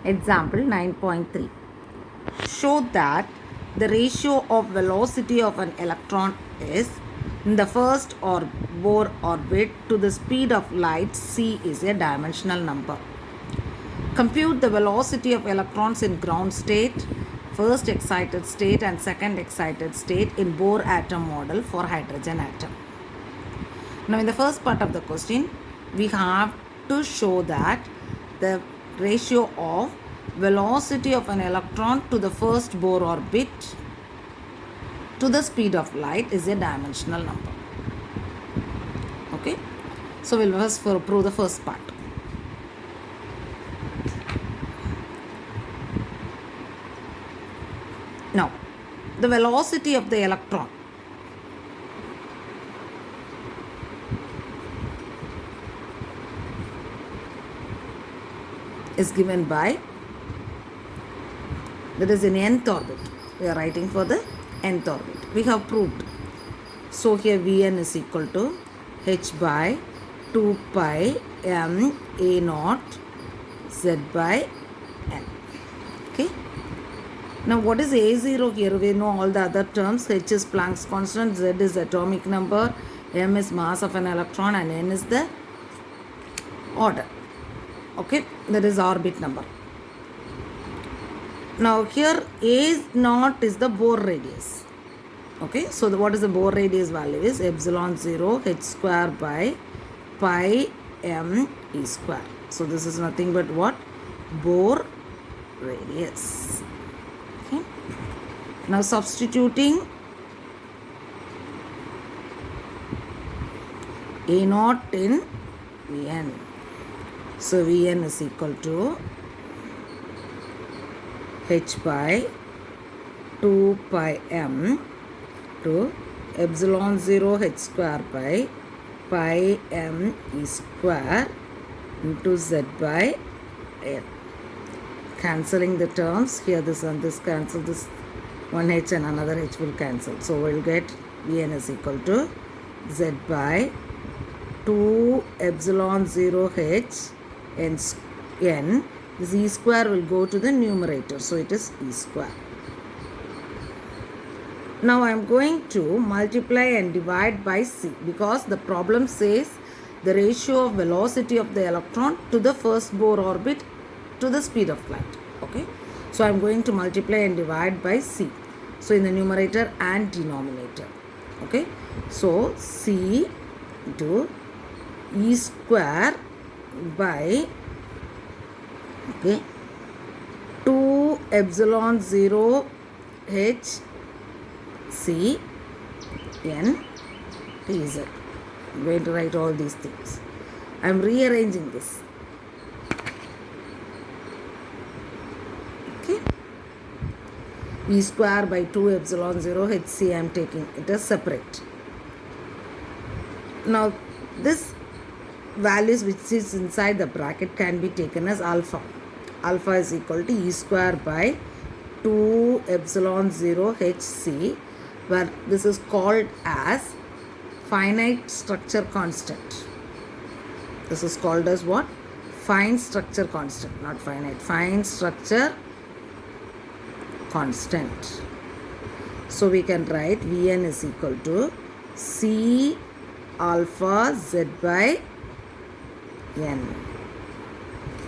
Example 9.3. Show that the ratio of velocity of an electron is in the first or Bohr orbit to the speed of light c is a dimensional number. Compute the velocity of electrons in ground state, first excited state and second excited state in Bohr atom model for hydrogen atom. Now in the first part of the question, we have to show that the ratio of velocity of an electron to the first Bohr orbit to the speed of light is a dimensional number. Okay, so we'll first prove the first part. Now, the velocity of the electron is given by, that is in nth orbit. We are writing for the nth orbit. We have proved. So here Vn is equal to h by 2 pi m a naught z by n. Okay. Now what is a0 here? We know all the other terms. H is Planck's constant, z is atomic number, m is mass of an electron and n is the order. Okay, that is orbit number. Now here a0 is the Bohr radius. Okay, so what is the Bohr radius value is epsilon 0 h square by pi m e square. So this is nothing but what? Bohr radius. Okay. Now substituting a0 in Vn. So Vn is equal to h by 2 pi m to epsilon 0 h square by pi m e square into z by n. Cancelling the terms, here this and this cancel, this one h and another h will cancel. So we'll get Vn is equal to z by 2 epsilon 0 h n. This e square will go to the numerator, so it is e square. Now I am going to multiply and divide by c because the problem says the ratio of velocity of the electron to the first Bohr orbit to the speed of light. Okay, so I am going to multiply and divide by c. So in the numerator and denominator. Okay, so c into e square by 2 epsilon 0 h c n t z. I'm going to write all these things. I'm rearranging this. Okay. E square by 2 epsilon 0 h c I am taking it as separate. Now this values which is inside the bracket can be taken as alpha. Alpha is equal to e square by 2 epsilon 0 h c, where this is called as finite structure constant. This is called as what? Fine structure constant, not finite. Fine structure constant. So we can write Vn is equal to C alpha Z by N.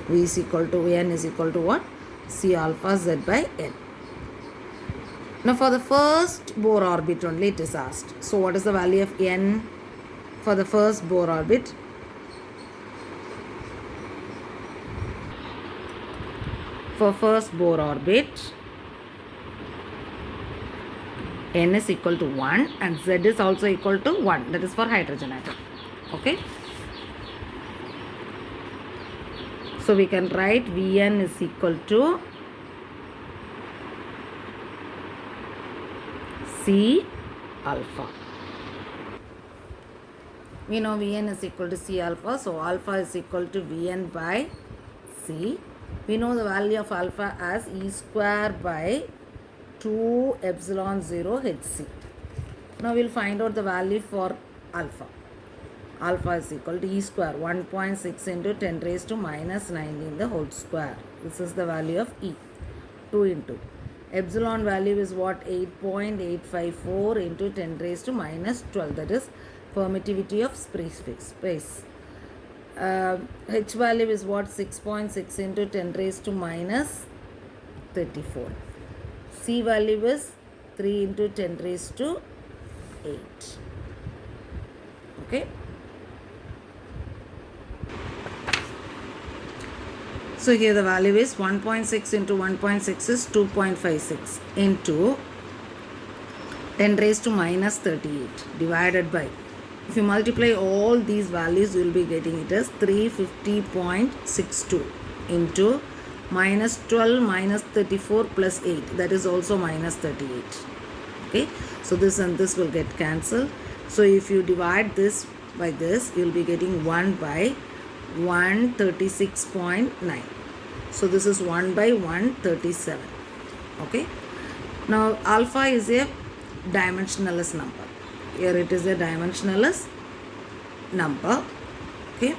V is equal to N is equal to what? C alpha Z by N. Now for the first Bohr orbit only it is asked. So what is the value of N for the first Bohr orbit? For first Bohr orbit, N is equal to 1 and Z is also equal to 1. That is for hydrogen atom. Okay. So we can write Vn is equal to C alpha. We know Vn is equal to C alpha. So alpha is equal to Vn by C. We know the value of alpha as E square by 2 epsilon 0 Hc. Now we will find out the value for alpha. alpha is equal to E square 1.6 into 10 raised to minus 19 the whole square. This is the value of E. 2 into epsilon value is what? 8.854 into 10 raised to minus 12. That is permittivity of space. H value is what? 6.6 into 10 raised to minus 34. C value is 3 into 10 raised to 8. Okay. So here the value is 1.6 into 1.6 is 2.56 into 10 raised to minus 38 divided by, if you multiply all these values, you will be getting it as 350.62 into minus 12 minus 34 plus 8, that is also minus 38. Okay, so this and this will get cancelled. So if you divide this by this, you will be getting 1 by 136.9. So this is 1 by 137. Okay. Now alpha is a dimensionless number. Here it is a dimensionless number. Okay.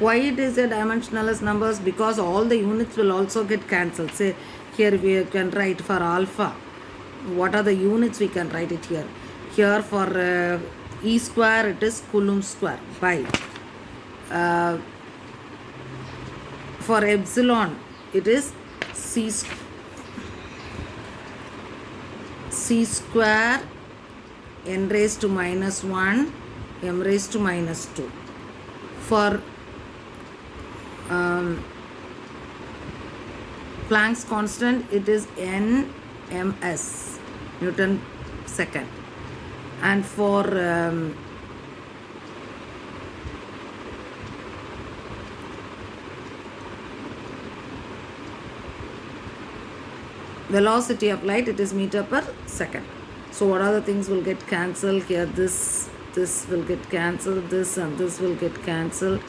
Why it is a dimensionless numbers? Because all the units will also get cancelled. Say here we can write for alpha. What are the units? We can write it here. Here for E square it is Coulomb square by. For epsilon it is C square n raised to minus 1 m raised to minus 2. For Planck's constant it is nms, Newton second. And for velocity of light it is meter per second. So what are the things will get cancelled here? This will get cancelled, this and this will get cancelled,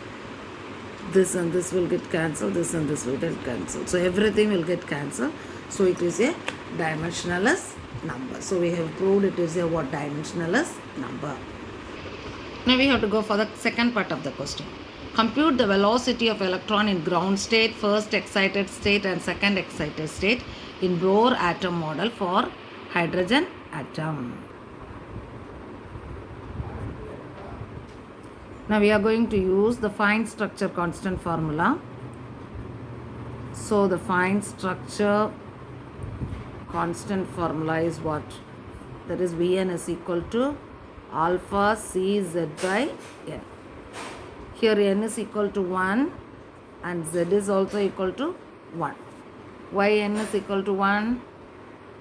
this and this will get cancelled, this and this will get cancelled. So everything will get cancelled. So it is a dimensionless number. So we have proved it is a what? Dimensionless number. Now we have to go for the second part of the question. Compute the velocity of electron in ground state, first excited state and second excited state in Bohr atom model for hydrogen atom. Now we are going to use the fine structure constant formula. So the fine structure constant formula is what? That is Vn is equal to alpha Cz by n. Here n is equal to 1 and z is also equal to 1. Why n is equal to 1?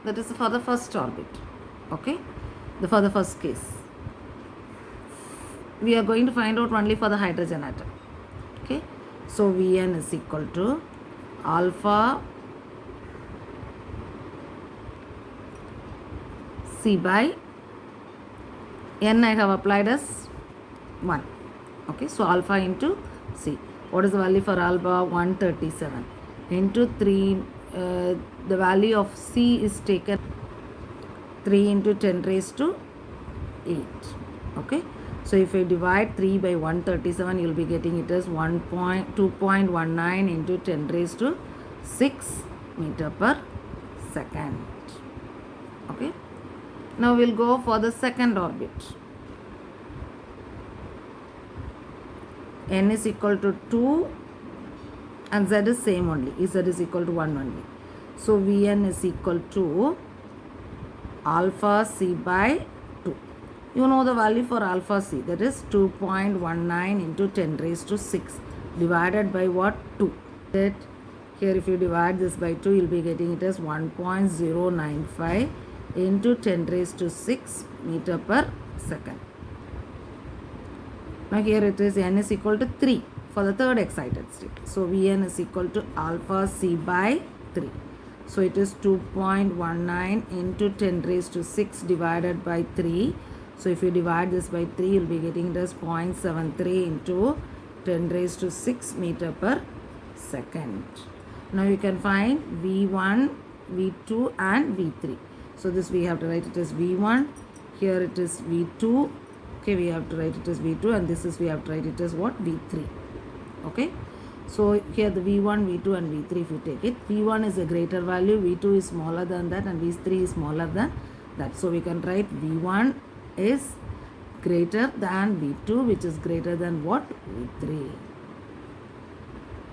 That is for the first orbit. Okay, for the first case. We are going to find out only for the hydrogen atom. Okay, so Vn is equal to alpha C by n I have applied as 1. Okay, so alpha into C. What is the value for alpha? 137 into 3. The value of C is taken 3 into 10 raised to 8. Okay, so if you divide 3 by 137, you will be getting it as 2.19 into 10 raised to 6 meter per second. Okay, now we'll go for the second orbit. N is equal to 2 and Z is same only. Z is equal to 1 only. So Vn is equal to alpha C by 2. You know the value for alpha C, that is 2.19 into 10 raised to 6 divided by what? 2. That here if you divide this by 2, you will be getting it as 1.095 into 10 raised to 6 meter per second. Now here it is n is equal to 3 for the third excited state. So Vn is equal to alpha C by 3. So it is 2.19 into 10 raised to 6 divided by 3. So if you divide this by 3, you will be getting it as 0.73 into 10 raised to 6 meter per second. Now you can find V1 V2 and V3. So this we have to write it as V1. Here it is V2. Okay, we have to write it as V2, and this is we have to write it as what? V3. Okay. So here the V1, V2 and V3 if you take it. V1 is a greater value, V2 is smaller than that, and V3 is smaller than that. So we can write V1 is greater than V2, which is greater than what? V3.